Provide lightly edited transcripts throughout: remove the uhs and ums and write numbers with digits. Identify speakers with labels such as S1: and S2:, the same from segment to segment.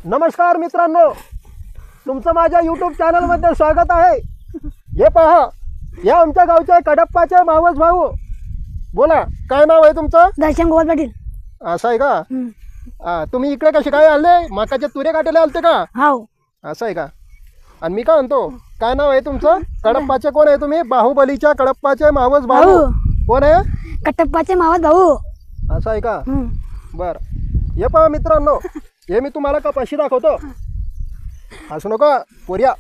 S1: नमस्कार मित्रांनो, तुमचं माझ्या यूट्यूब चॅनलमध्ये स्वागत आहे। हे पहा, या आमच्या गावचे कडप्पाचे मावस भाऊ। बोला, काय नाव आहे तुमचं?
S2: दर्शन गोपाल पाटील।
S1: असं आहे का? तुम्ही इकडे कसे काय आले? मकाचे तुरे काटेले आलते का?
S2: हो।
S1: असं आहे का? आणि मी काय म्हणतो, काय नाव आहे तुमचं? कडप्पाचे कोण आहे तुम्ही? बाहुबलीच्या कडप्पाचे मावस भाऊ कोण आहे?
S2: कटप्पाचे मावस भाऊ।
S1: असं आहे का? बर, हे पहा मित्रांनो, हे मी तुम्हाला कपाशी दाखवतो। हसू नका पोरिया।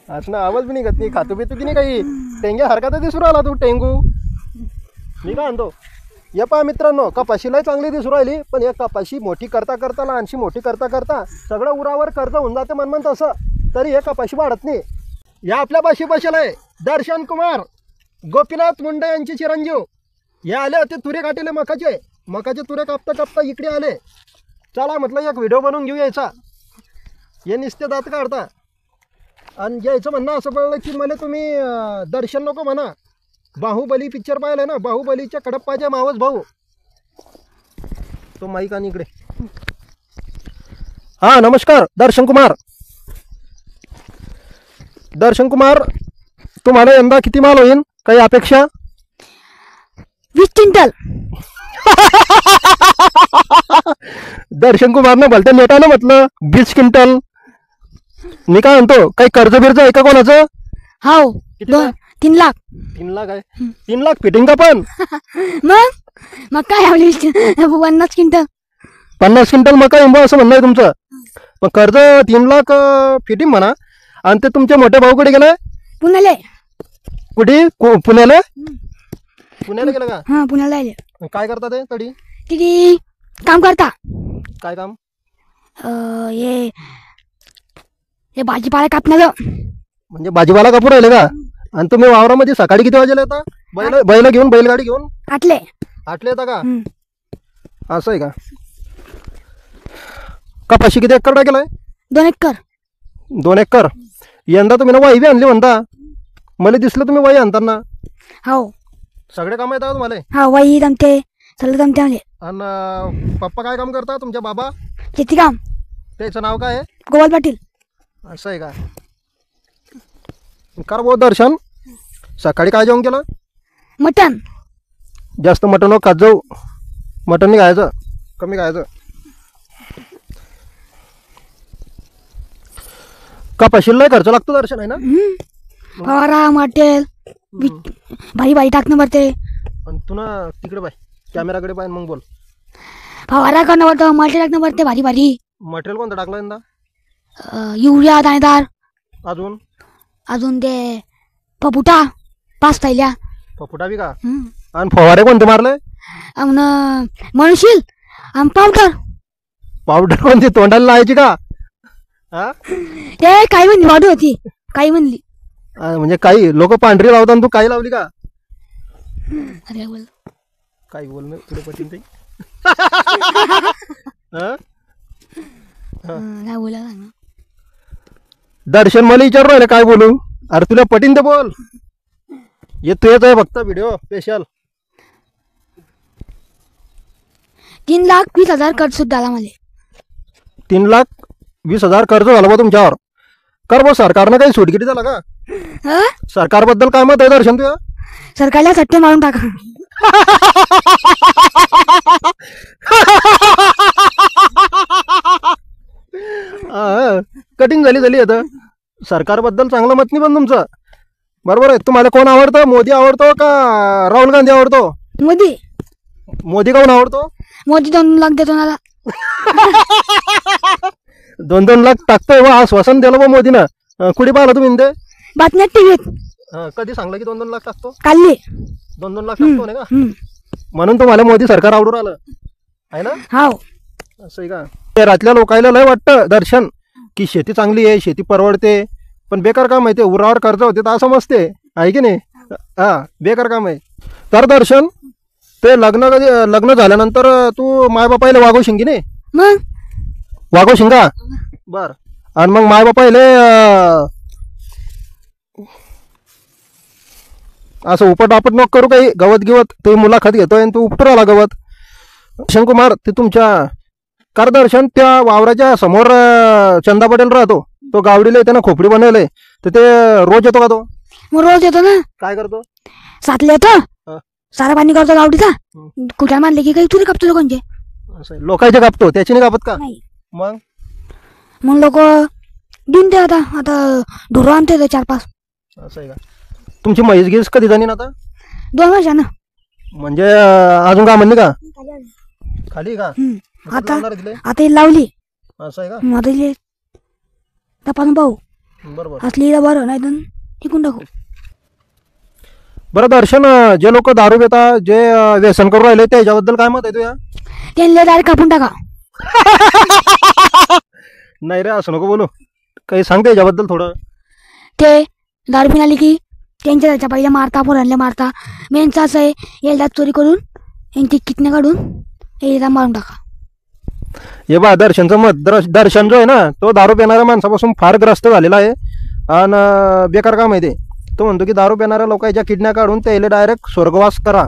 S1: हसणं आवाज बी निघत नाही, खातो पितो की नाही काही? टेंग्या हरकत दिसू राहिला तू टेंगू। मी काय म्हणतो, हे पहा मित्रांनो, कपाशीलाही चांगली दिसू राहिली, पण हे कपाशी मोठी करता करता लहानशी मोठी करता करता सगळं उरावर कर्ज होऊन जाते म्हणून तसं, तरी हे कपाशी वाढत नाही। या आपल्या पाशी बसेल आहे दर्शन कुमार गोपीनाथ मुंडे यांचे चिरंजीव। हे आले होते तुरे काटेले मकाचे तुरे कापता कापता इकडे आले। चला म्हटलं एक व्हिडिओ बनवून घेऊ यायचा। हे निस्ते दात काढता आणि यायचं म्हणणं असं पडलं की मला तुम्ही दर्शन नको म्हणा, बाहुबली पिक्चर पाहिलं ना, बाहुबलीच्या कडप्पाचे मावस भाऊ। तो माईक आणि इकडे। हा नमस्कार दर्शन कुमार, तुम्हाला यंदा किती माल होईल? काही अपेक्षा?
S2: 20 क्विंटल।
S1: दर्शन कुमारने भलत्या नेटानं म्हटलं 20 क्विंटल। मी काय म्हणतो, काही कर्ज बिर्ज आहे का कोणाचं?
S2: हो,
S1: किती?
S2: 3 लाख।
S1: 3 लाख आहे? 3 लाख फिटिंग का पण?
S2: मग काय 50 क्विंटल।
S1: 50 क्विंटल मका इंबा असं म्हणणं आहे तुमचं? पण कर्ज 3 लाख फिटिंग म्हणा। आणि ते तुमचे मोठे भाऊ कुठे गेले?
S2: पुण्याला।
S1: कुठे? पुण्याला? पुण्याला गेलं का?
S2: हा, पुण्याला आले।
S1: काय करता ते तडी?
S2: तिथे काम करता।
S1: काय काम?
S2: हे भाजीपाला कापण्याचं।
S1: म्हणजे भाजीपाला कापू राहिले का? आणि तुम्ही वावरामध्ये सकाळी किती वाजेला येता? बैल घेऊन, बैलगाडी घेऊन?
S2: आटले
S1: येता का? असं आहे का? कपाशी किती एकर केलाय?
S2: 2 एकर।
S1: 2 एकर। यंदा तुम्ही ना वाई बी आणली म्हणता, मला दिसलं तुम्ही वाई आणताना।
S2: हो,
S1: सगळे काम येतात तुम्हाला?
S2: हा, वाई जमते, सगळं जमते आले।
S1: आणि पप्पा काय काम करता तुमच्या? बाबा
S2: शेती काम।
S1: त्याचं नाव काय आहे?
S2: गोपाल पाटील।
S1: असं आहे का? कर भाऊ दर्शन, सकाळी काय जेवण केलं?
S2: मटन।
S1: जास्त मटन खात जाऊ, मटन नाही खायचं, कमी खायचं। कपाशीला खर्च लागतो दर्शन, आहे ना?
S2: फवारा, मटेल, भारी टाकणं पडते।
S1: आणि तुला तिकडे पाय, कॅमेराकडे पाय, मग बोल।
S2: फवारा करणं पडतं, मटेरियल टाकणं पडते भारी।
S1: मटेरियल कोणतं टाकलं यंदा?
S2: युरिया, दाणेदार,
S1: अजून
S2: ते पपुटा 5 थैल्या।
S1: पपुटा बी का? आणि फवारे कोणते मारले?
S2: म्हणशील
S1: पावडर कोणती तोंडाला लावायची का?
S2: ते काही म्हणली वाढू होती, काही म्हणली।
S1: म्हणजे काही लोक पांढरी लावतात, तू काही लावली का?
S2: अरे बोल,
S1: काही बोल नाही पुढे पटीन ते।
S2: काय बोला?
S1: दर्शन मला विचारू राहिले काय बोलू? अरे तुला पटीन ते बोल, येतोच आहे फक्त व्हिडिओ स्पेशल।
S2: 3,20,000 कर्ज सुद्धा आला मला।
S1: 3,20,000 कर्ज झालं बा तुमच्यावर? कर बा, सरकारनं काही सूटगिरी झाला का? सरकारबद्दल काय मत आहे दर्शन तुझं?
S2: सरकारला सट्टे मारून टाका।
S1: कटिंग झाली आता। सरकारबद्दल चांगलं मत नाही पण तुमचं, बरोबर आहे? तुम्हाला कोण आवडतं? मोदी आवडतो का राहुल गांधी आवडतो?
S2: मोदी।
S1: मोदी कोण आवडतो?
S2: मोदी 2 लाख देतो मला।
S1: 2-2 लाख टाकतोय वा, श्वासन दिलं बा मोदीनं। कुठे पाहिलं तुम्ही ते?
S2: बातम्यात, टीव्हीत।
S1: कधी सांगलं की 2-2 लाख टाकतो?
S2: काढले
S1: 2-2 लाख टाकतो नाही का? म्हणून तुम्हाला मोदी सरकार आवडून आलं आहे ना?
S2: हो,
S1: असं आहे का? शहरातल्या लोकायला लय वाटतं दर्शन की शेती चांगली आहे, शेती परवडते, पण बेकार काम आहे ते, उरावर कर्ज होते तर असं समजते, आहे की नाही? बेकार काम आहे। तर दर्शन, ते लग्न झाल्यानंतर तू माय बापायला वागवशील की नाही?
S2: मग
S1: वागवशील का? बर, आणि मग माय बापायले असं उपटापट नको करू, काही गवत गिवत. ते मुलाखत घेतोय आणि तू उपटू आला गवत. शंकुमार, ते तुमच्या कर दर्शन त्या वावराच्या समोर चंदा पटेल राहतो, तो गावडीला येते ना, खोपडी बनवलंय, तर ते रोज येतो का तो?
S2: मग रोज येतो ना,
S1: काय करतो?
S2: सातले येतो,
S1: हा.
S2: सारा पाणी करतो गावडीचा, कुठे मानले की काही तुरी कापतो लोकांचे.
S1: असं आहे. लोकांचे कापतो, त्याची नाही कापत का?
S2: नाही,
S1: मग
S2: मग लोक देऊन ते आता ढोरं आणते 4-5.
S1: असं आहे का? तुमची म्हैस गीस कधी जाणी ना आता?
S2: 2 वर्षानं.
S1: म्हणजे अजून का म्हणली का? खाली का? मग
S2: आता
S1: लावणार तिले?
S2: आता ही लावली,
S1: असं आहे का?
S2: मग आता इले तपासून पाहू,
S1: बरोबर.
S2: असली बरं, नाही तर टिकून टाकू.
S1: बरं दर्शन, जे लोक दारू पितात, जे व्यसन करून राहिले, त्याच्याबद्दल काय मत आहे तुझ्या?
S2: त्यांना डायरेक्ट कापून टाका.
S1: नाही रे, असं नको बोलू, काही सांगते याच्याबद्दल थोडं.
S2: ते दारू पिऊन आली की त्यांच्या त्याच्या पहिल्या मारता, पोरांना मारता. मेनचं असं आहे, एकदा चोरी करून यांची किटने काढून एकदा मारून टाका.
S1: हे बा दर्शनचं मत, दर्शन जो आहे ना, तो दारू पिणाऱ्या माणसापासून फार ग्रस्त झालेला आहे आणि बेकार काम आहे ते. तो म्हणतो की दारू पिणाऱ्या लोकांच्या किडन्या काढून त्याला डायरेक्ट स्वर्गवास करा.